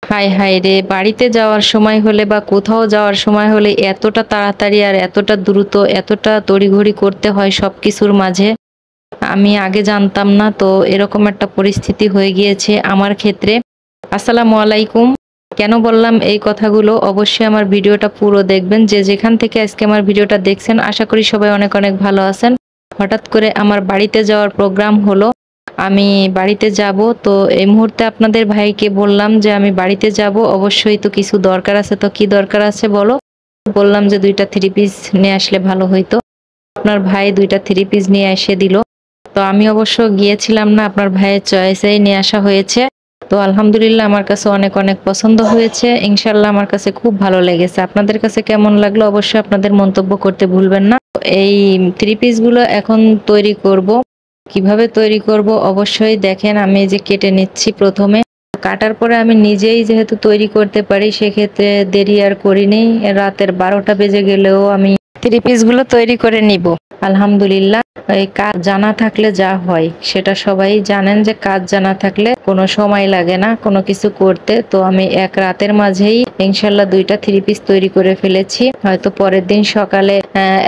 হায় হায় রে! বাড়িতে যাওয়ার সময় হলে বা কোথাও যাওয়ার সময় হলে এতটা তাড়াতাড়ি আর এতটা দ্রুত, এতটা তড়িঘড়ি করতে হয় সবকিছুর মাঝে। আমি আগে জানতাম না, তো এরকম একটা পরিস্থিতি হয়ে গিয়েছে আমার ক্ষেত্রে। আসসালামু আলাইকুম। কেন বললাম এই কথাগুলো? অবশ্যই আমার ভিডিওটা পুরো দেখবেন। যে যেখান থেকে আজকে আমার ভিডিওটা দেখছেন, আশা করি সবাই অনেক অনেক ভালো আছেন। হঠাৎ করে আমার বাড়িতে যাওয়ার প্রোগ্রাম হলো। আমি বাড়িতে যাব, তো এই মুহূর্তে আপনাদের ভাইকে বললাম যে আমি বাড়িতে যাব, অবশ্যই তো কিছু দরকার আছে। তো কি দরকার আছে বলো? বললাম যে ২ টা 3 পিস নিয়ে আসলে ভালো হইতো। আপনার ভাই ২ টা 3 পিস নিয়ে এসে দিল। তো আমি অবশ্য গিয়েছিলাম না, আপনার ভাইয়ের চয়েসেই নিয়ে আসা হয়েছে। তো আলহামদুলিল্লাহ আমার কাছে অনেক অনেক পছন্দ হয়েছে। ইনশাআল্লাহ আমার কাছে খুব ভালো লেগেছে। আপনাদের কাছে কেমন লাগলো অবশ্যই আপনাদের মন্তব্য করতে ভুলবেন না। এই 3 পিস গুলো এখন তৈরি করব। কিভাবে তৈরি করব অবশ্যই দেখেন, আমি এই যে কেটে নিচ্ছি প্রথমে। কাটার পরে আমি নিজেই যেহেতু তৈরি করতে পারি, সেক্ষেত্রে দেরি আর করিনি। রাতের ১২টা বেজে গেলেও আমি 3 পিস গুলো তৈরি করে নিব। আলহামদুলিল্লাহ। এই কাজ জানা থাকলে যা হয় সেটা সবাই জানেন, যে কাজ জানা থাকলে কোনো সময় লাগে না কোনো কিছু করতে। তো আমি এক রাতের মাঝেই ইনশাল্লাহ ২ টা 3 পিস তৈরি করে ফেলেছি। হয়তো পরের দিন সকালে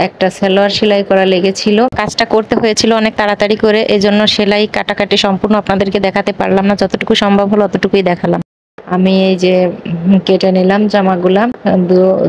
একটা সালোয়ার সেলাই করা লেগেছিল। কাজটা করতে হয়েছিল অনেক তাড়াতাড়ি করে, এজন্য সেলাই কাটাকাটি সম্পূর্ণ আপনাদেরকে দেখাতে পারলাম না। যতটুকু সম্ভব হলো অতটুকুই দেখালাম। আমি এই যে কেটে নিলাম জামাগুলা।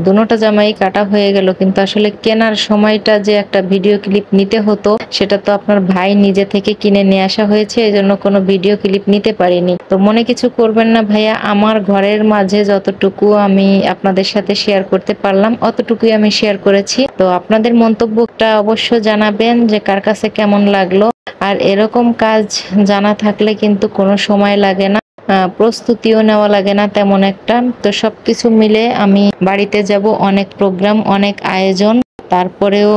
দুটোটা জামাই কাটা হয়ে গেল, কিন্তু আসলে কেনার সময়টা যে একটা ভিডিও ক্লিপ নিতে হতো, সেটা তো আপনার ভাই নিজে থেকে কিনে নিয়ে আসা হয়েছে, এজন্য কোনো ভিডিও ক্লিপ নিতে পারিনি। তো মনে কিছু করবেন না ভাইয়া, আমার ঘরের মাঝে যতটুকু আমি আপনাদের সাথে শেয়ার করতে পারলাম অতটুকুই আমি শেয়ার করেছি। তো আপনাদের মন্তব্যটা অবশ্য জানাবেন যে কার কাছে কেমন লাগলো। আর এরকম কাজ জানা থাকলে কিন্তু কোনো সময় লাগে না, প্রস্তুতিও নেওয়া লাগে না তেমন একটা। তো সবকিছু মিলে আমি বাড়িতে যাব, অনেক প্রোগ্রাম, অনেক আয়োজন, তারপরেও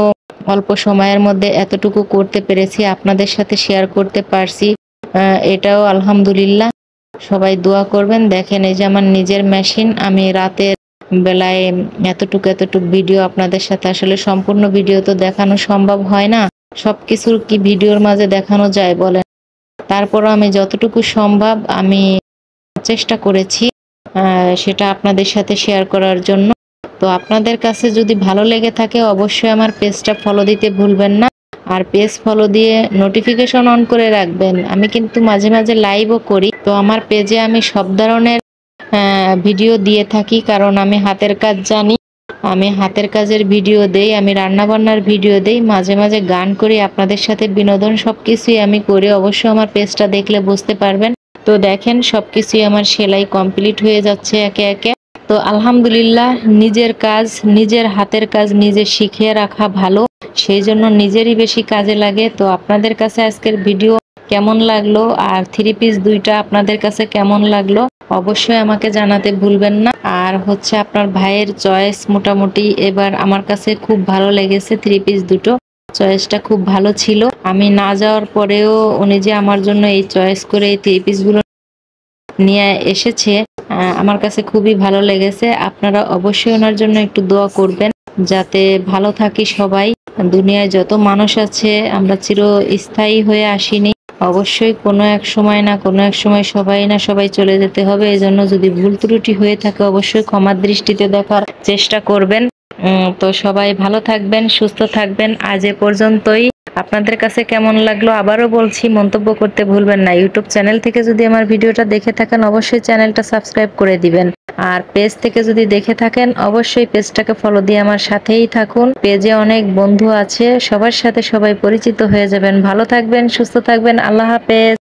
অল্প সময়ের মধ্যে এতটুকু করতে পেরেছি, আপনাদের সাথে শেয়ার করতে পারছি, এটাও আলহামদুলিল্লাহ। সবাই দোয়া করবেন। দেখেন এই যে আমার নিজের মেশিন, আমি রাতের বেলায় এতটুকু এতটুকু ভিডিও আপনাদের সাথে, আসলে সম্পূর্ণ ভিডিও তো দেখানো সম্ভব হয় না, সবকিছুর কি ভিডিওর মাঝে দেখানো যায় বলেন? তারপরও আমি যতটুকু সম্ভব আমি চেষ্টা করেছি সেটা আপনাদের সাথে শেয়ার করার জন্য। তো আপনাদের কাছে যদি ভালো লেগে থাকে অবশ্যই আমার পেজটা ফলো দিতে ভুলবেন না। আর পেজ ফলো দিয়ে নোটিফিকেশন অন করে রাখবেন। আমি কিন্তু মাঝে মাঝে লাইভও করি। তো আমার পেজে আমি সব ধরনের ভিডিও দিয়ে থাকি, কারণ আমি হাতের কাজ জানি। আমি হাতের কাজের ভিডিও দেই, আমি রান্নাবান্নার ভিডিও দেই, মাঝে মাঝে গান করি, আপনাদের সাথে বিনোদন, সবকিছুই আমি করি। অবশ্যই আমার পেজটা দেখলে বুঝতে পারবেন। তো দেখেন সবকিছুই আমার সেলাই কমপ্লিট হয়ে যাচ্ছে একে একে। তো আলহামদুলিল্লাহ, নিজের কাজ, নিজের হাতের কাজ নিজে শিখে রাখা ভালো, সেই জন্য নিজেরই বেশি কাজে লাগে। তো আপনাদের কাছে আজকের ভিডিও কেমন লাগলো, আর 3 পিস 2টা আপনাদের কাছে কেমন লাগলো অবশ্যই আমাকে জানাতে ভুলবেন না। আর হচ্ছে আপনার ভাইয়ের চয়েস মোটামুটি এবার আমার কাছে খুব ভালো লেগেছে, 3 পিস দুটো চয়েসটা খুব ভালো ছিল। আমি না যাওয়ার পরেও উনি যে আমার জন্য এই চয়েস করে এই 3 পিস গুলো নিয়ে এসেছে, আমার কাছে খুবই ভালো লেগেছে। আপনারা অবশ্যই ওনার জন্য একটু দোয়া করবেন, যাতে ভালো থাকি সবাই। দুনিয়ায় যত মানুষ আছে আমরা চিরস্থায়ী হয়ে আসিনি, অবশ্যই কোনো এক সময় না কোনো এক সময় সবাই না সবাই চলে যেতে হবে। এজন্য যদি ভুল ত্রুটি হয়ে থাকে অবশ্যই ক্ষমার দৃষ্টিতে দেখার চেষ্টা করবেন। তো সবাই ভালো থাকবেন, সুস্থ থাকবেন। আজ এ পর্যন্তই। আপনাদের কাছে কেমন লাগলো আবারও বলছি, মন্তব্য করতে ভুলবেন না। ইউটিউব চ্যানেল থেকে যদি আমার ভিডিওটা দেখে থাকেন অবশ্যই চ্যানেলটা সাবস্ক্রাইব করে দিবেন। আর পেজ থেকে যদি দেখে থাকেন অবশ্যই পেজটাকে ফলো দিয়ে আমার সাথেই থাকুন। পেজে অনেক বন্ধু আছে, সবার সাথে সবাই পরিচিত হয়ে যাবেন। ভালো থাকবেন, সুস্থ থাকবেন। আল্লাহ হাফেজ।